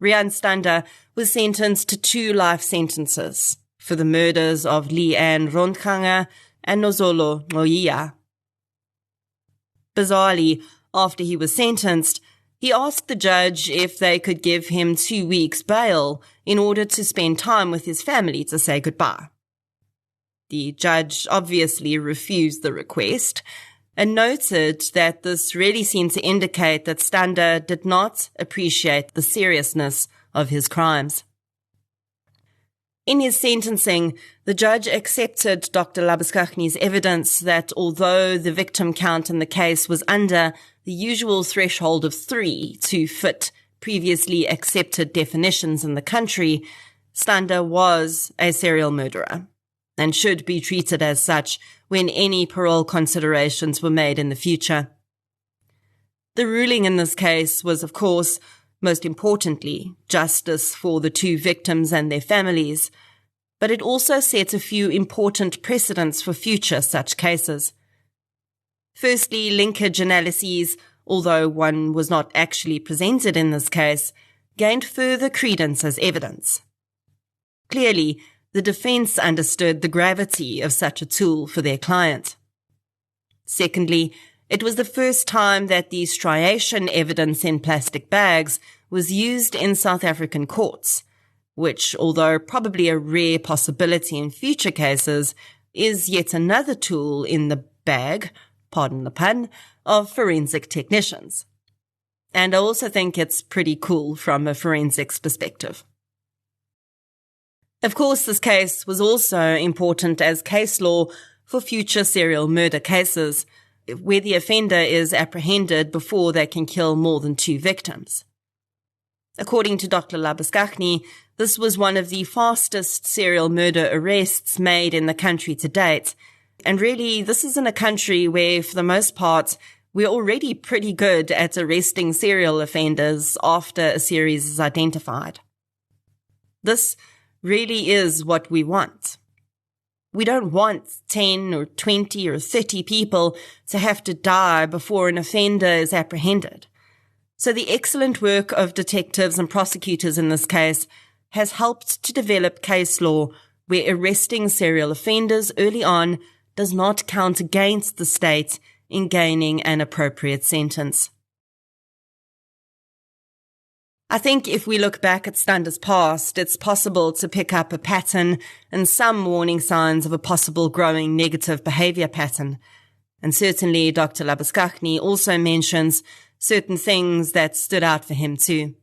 Riaan Stander was sentenced to 2 life sentences for the murders of Riaan Rondganger and Nozolo Ngoyiya. Bizarrely, after he was sentenced, he asked the judge if they could give him 2 weeks bail in order to spend time with his family to say goodbye. The judge obviously refused the request and noted that this really seemed to indicate that Stander did not appreciate the seriousness of his crimes. In his sentencing, the judge accepted Dr. Labuskaghni's evidence that although the victim count in the case was under the usual threshold of 3 to fit previously accepted definitions in the country, Stander was a serial murderer and should be treated as such when any parole considerations were made in the future. The ruling in this case was, of course, most importantly, justice for the 2 victims and their families, but it also set a few important precedents for future such cases. Firstly, linkage analyses, although one was not actually presented in this case, gained further credence as evidence. Clearly, the defense understood the gravity of such a tool for their client. Secondly, it was the first time that the striation evidence in plastic bags was used in South African courts, which, although probably a rare possibility in future cases, is yet another tool in the bag, pardon the pun, of forensic technicians. And I also think it's pretty cool from a forensics perspective. Of course, this case was also important as case law for future serial murder cases, where the offender is apprehended before they can kill more than 2 victims. According to Dr. Labuskaghni, this was one of the fastest serial murder arrests made in the country to date. And really, this is in a country where, for the most part, we're already pretty good at arresting serial offenders after a series is identified. This really is what we want. We don't want 10 or 20 or 30 people to have to die before an offender is apprehended. So the excellent work of detectives and prosecutors in this case has helped to develop case law where arresting serial offenders early on does not count against the state in gaining an appropriate sentence. I think if we look back at Stander's past, it's possible to pick up a pattern and some warning signs of a possible growing negative behavior pattern. And certainly Dr. Labuskaghni also mentions certain things that stood out for him too.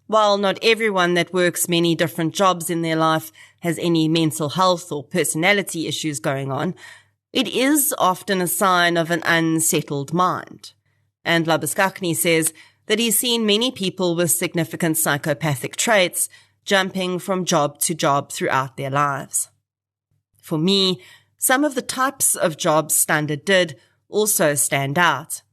While not everyone that works many different jobs in their life has any mental health or personality issues going on, it is often a sign of an unsettled mind. And Labuskaghni says that he's seen many people with significant psychopathic traits jumping from job to job throughout their lives. For me, some of the types of jobs Stander did also stand out.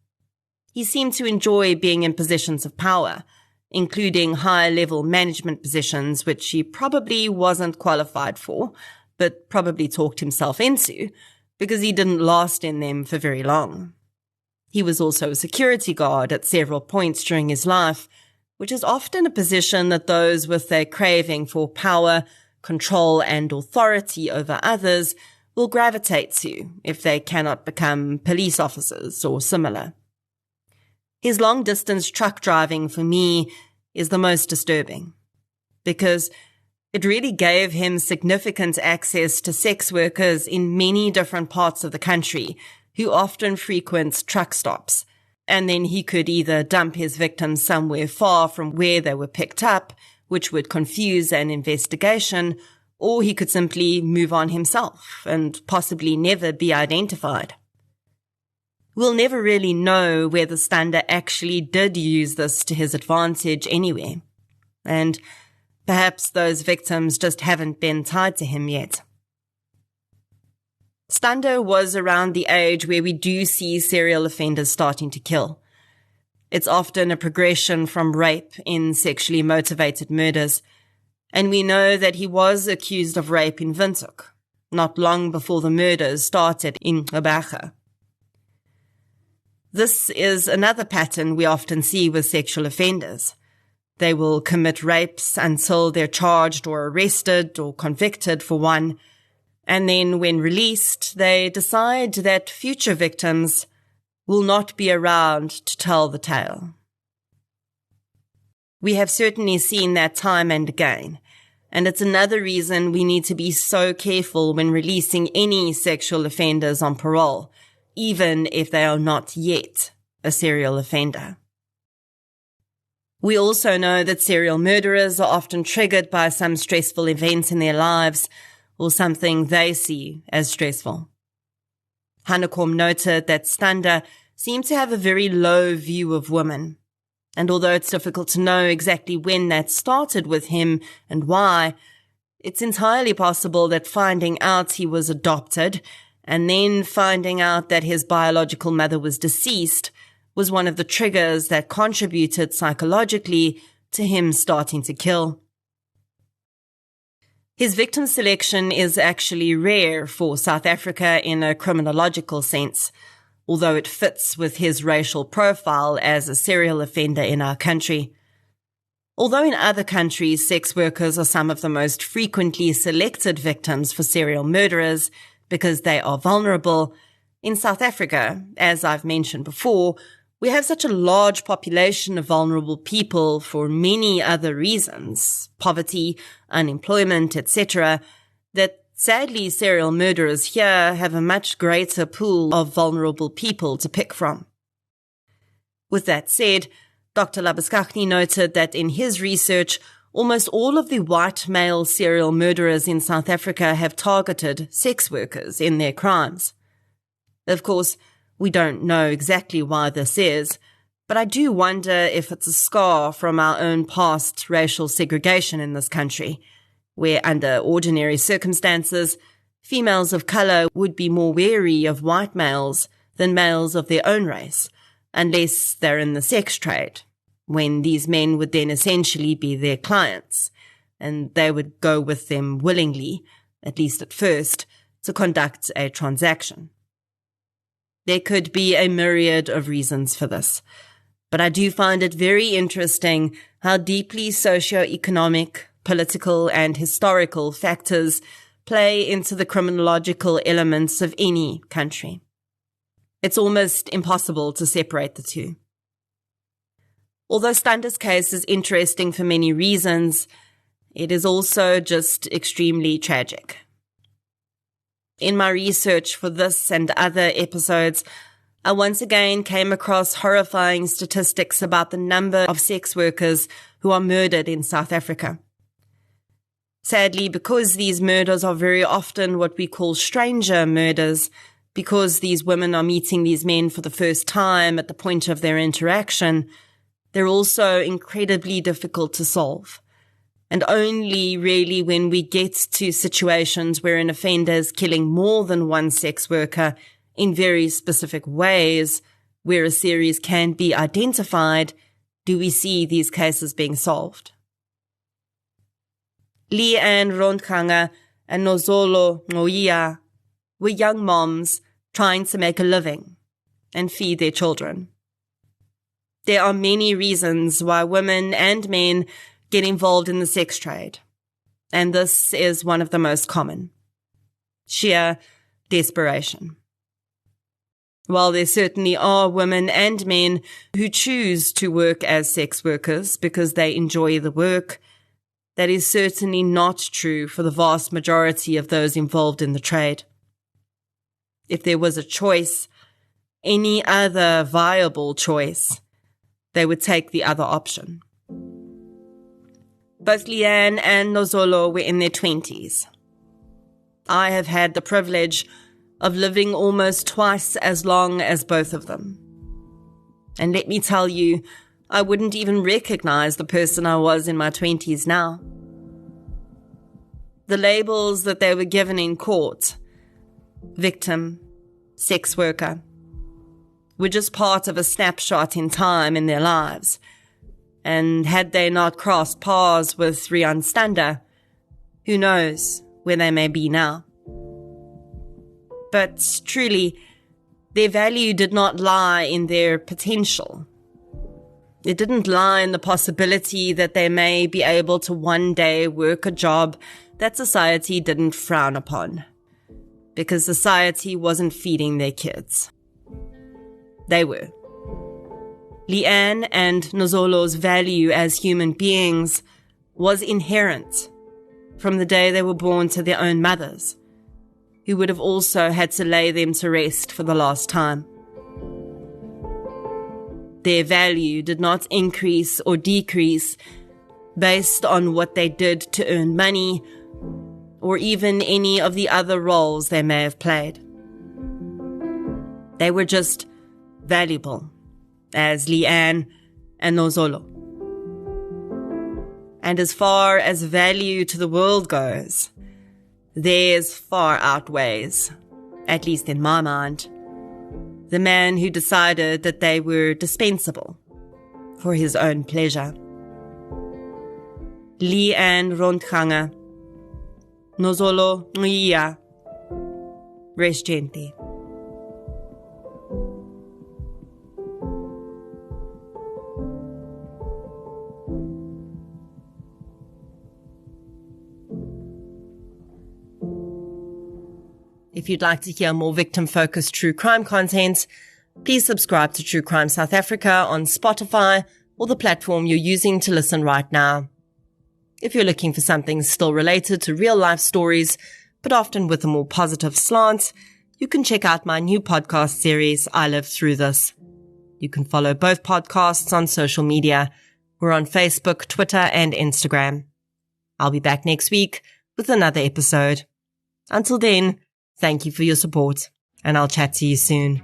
He seemed to enjoy being in positions of power, including high-level management positions, which he probably wasn't qualified for, but probably talked himself into, because he didn't last in them for very long. He was also a security guard at several points during his life, which is often a position that those with a craving for power, control, and authority over others will gravitate to if they cannot become police officers or similar. His long-distance truck driving, for me, is the most disturbing, because it really gave him significant access to sex workers in many different parts of the country who often frequent truck stops, and then he could either dump his victims somewhere far from where they were picked up, which would confuse an investigation, or he could simply move on himself and possibly never be identified. We'll never really know whether Stander actually did use this to his advantage anyway, and perhaps those victims just haven't been tied to him yet. Stander was around the age where we do see serial offenders starting to kill. It's often a progression from rape in sexually motivated murders, and we know that he was accused of rape in Windhoek, not long before the murders started in Gqeberha. This is another pattern we often see with sexual offenders. They will commit rapes until they're charged or arrested or convicted for one, and then when released, they decide that future victims will not be around to tell the tale. We have certainly seen that time and again, and it's another reason we need to be so careful when releasing any sexual offenders on parole, even if they are not yet a serial offender. We also know that serial murderers are often triggered by some stressful events in their lives or something they see as stressful. Hanekom noted that Stander seemed to have a very low view of women, and although it's difficult to know exactly when that started with him and why, it's entirely possible that finding out he was adopted and then finding out that his biological mother was deceased was one of the triggers that contributed psychologically to him starting to kill. His victim selection is actually rare for South Africa in a criminological sense, although it fits with his racial profile as a serial offender in our country. Although in other countries, sex workers are some of the most frequently selected victims for serial murderers because they are vulnerable, in South Africa, as I've mentioned before, we have such a large population of vulnerable people for many other reasons, poverty, unemployment, etc., that sadly serial murderers here have a much greater pool of vulnerable people to pick from. With that said, Dr. Labuskaghni noted that in his research, almost all of the white male serial murderers in South Africa have targeted sex workers in their crimes. Of course, we don't know exactly why this is, but I do wonder if it's a scar from our own past racial segregation in this country, where under ordinary circumstances, females of colour would be more wary of white males than males of their own race, unless they're in the sex trade, when these men would then essentially be their clients, and they would go with them willingly, at least at first, to conduct a transaction. There could be a myriad of reasons for this, but I do find it very interesting how deeply socio-economic, political, and historical factors play into the criminological elements of any country. It's almost impossible to separate the two. Although Stander's case is interesting for many reasons, it is also just extremely tragic. In my research for this and other episodes, I once again came across horrifying statistics about the number of sex workers who are murdered in South Africa. Sadly, because these murders are very often what we call stranger murders, because these women are meeting these men for the first time at the point of their interaction, they're also incredibly difficult to solve. And only really when we get to situations where an offender is killing more than one sex worker in very specific ways, where a series can be identified, do we see these cases being solved. Riaan Rondkanga and Nozolo Ngoia were young moms trying to make a living and feed their children. There are many reasons why women and men get involved in the sex trade, and this is one of the most common: sheer desperation. While there certainly are women and men who choose to work as sex workers because they enjoy the work, that is certainly not true for the vast majority of those involved in the trade. If there was a choice, any other viable choice, they would take the other option. Both Riaan and Nozolo were in their 20s. I have had the privilege of living almost twice as long as both of them. And let me tell you, I wouldn't even recognize the person I was in my 20s now. The labels that they were given in court, victim, sex worker, were just part of a snapshot in time in their lives. And had they not crossed paths with Riaan Stander, who knows where they may be now. But truly, their value did not lie in their potential. It didn't lie in the possibility that they may be able to one day work a job that society didn't frown upon, because society wasn't feeding their kids. They were. Riaan and Nozolo's value as human beings was inherent from the day they were born to their own mothers, who would have also had to lay them to rest for the last time. Their value did not increase or decrease based on what they did to earn money or even any of the other roles they may have played. They were just valuable, as Riaan and Nozolo. And as far as value to the world goes, theirs far outweighs, at least in my mind, the man who decided that they were dispensable for his own pleasure. Riaan Rondganga, Nozolo Ngiyia, rest gently. If you'd like to hear more victim-focused true crime content, please subscribe to True Crime South Africa on Spotify or the platform you're using to listen right now. If you're looking for something still related to real-life stories, but often with a more positive slant, you can check out my new podcast series, I Lived Through This. You can follow both podcasts on social media. We're on Facebook, Twitter, and Instagram. I'll be back next week with another episode. Until then, thank you for your support, and I'll chat to you soon.